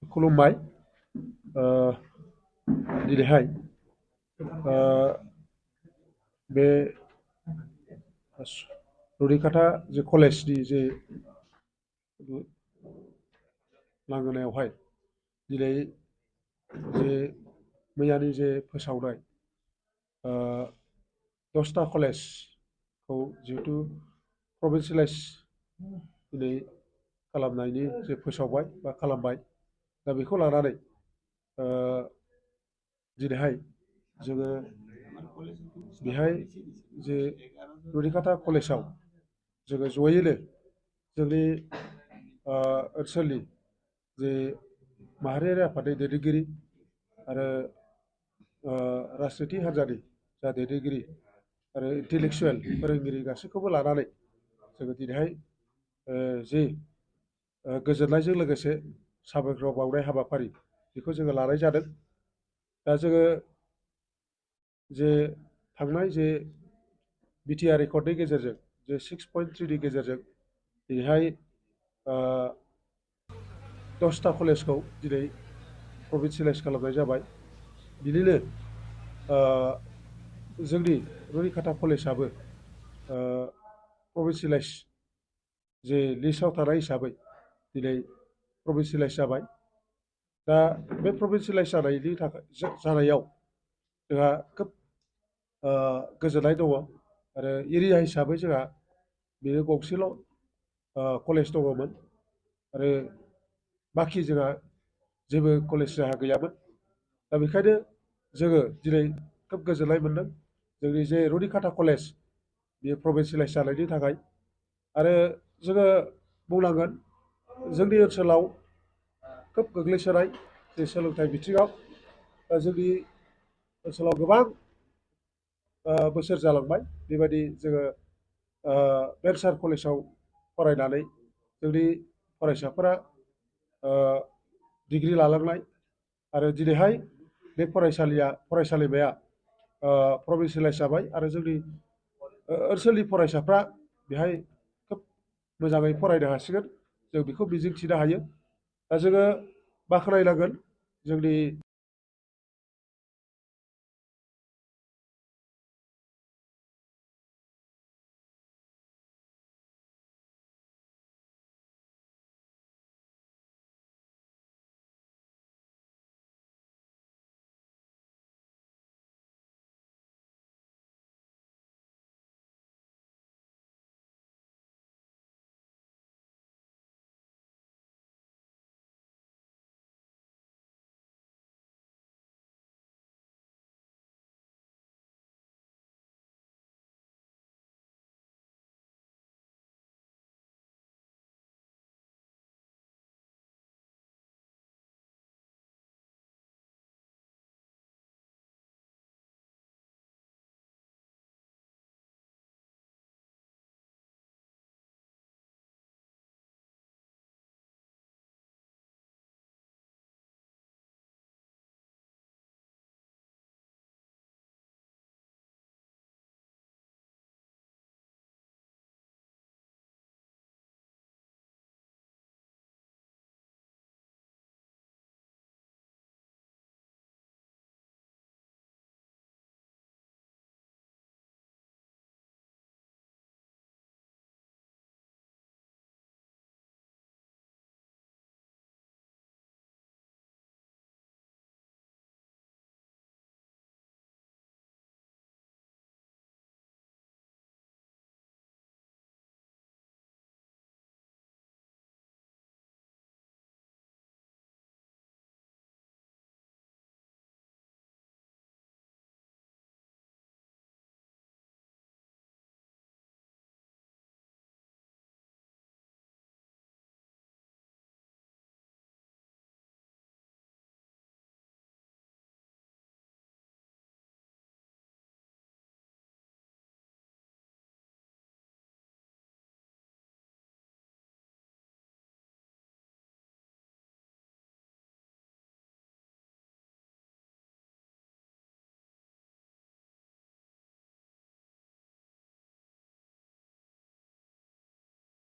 खुलुमबाय। दिनैहाय बे रुनिकाटा जे कलेजनि जे लांगोनायावहाय दिनै जे मैयानि जे फोसावनाय 10टा कलेजखौ जिहेथु प्रभिन्सियेलाइज दिनै खालामनायनि जे फोसावबाय बा खालामबाय, दा बेखौ लानानै दिनैहाय जोङो बेहाय जे रुनिकाटा कलेजाव जोङो जयैनो जोंनि ओनसोलनि जे माहारियारि आफादनि दैदेनगिरि आरो राजनिति हान्जानि जा दैदेनगिरि आरो इन्टेलेक्सुयेल फोरोंगिरि गासैखौबो लानानै जोङो दिनैहाय जि गोजोननायजों लोगोसे साबायखर बावनाय हाबाफारि बेखौ जोङो लानाय जादों। दा जोङो जे थांनाय जे बिटिआर रेकर्डनि गेजेरजों जे 6.3नि गेजेरजों दिनैहाय 10टा कलेजखौ दिनै प्रभिन्सियेलाइज खालामनाय जाबाय। बिनिनो जोंनि रुनिकाटा कलेजाबो प्रभिन्सियेलाइज जे लिस्टआव थानाय हिसाबै दिनै प्रभिन्सियेलाइज जाबाय। दा बे प्रभिन्सियेलाइज जानायनि थाखाय जानायाव जोंहा खोब गोजोननाय दङ आरो एरिया हिसाबै जोंहा बेयो गंसेल' कलेज दङमोन आरो बाखि जोंहा जेबो कलेज जोंहा गैयामोन। दा बेखायनो जोङो दिनै खोब गोजोननाय मोन्दों जोंनि जे रुनिकाटा कलेज बेयो प्रभिन्सियेलाइज जानायनि थाखाय। आरो जोङो बुंनांगोन जोंनि ओनसोलाव खोब गोग्लैसोनाय जे सोलोंथाइ बिथिङाव जोंनि ओनसोलाव गोबां बोसोर जालांबाय बेबायदि जोङो भेन्सार कलेजाव फरायनानै जोंनि फरायसाफोरा डिग्रि लालांनाय आरो दिनैहाय बे फरायसालिमाया प्रभिन्सियेलाइज जाबाय आरो जोंनि ओनसोलनि फरायसाफ्रा बेहाय खोब मोजाङै फरायनो हासिगोन, जों बेखौ मिजिंथिनो हायो। दा जोङो बाख्नायनांगोन जोंनि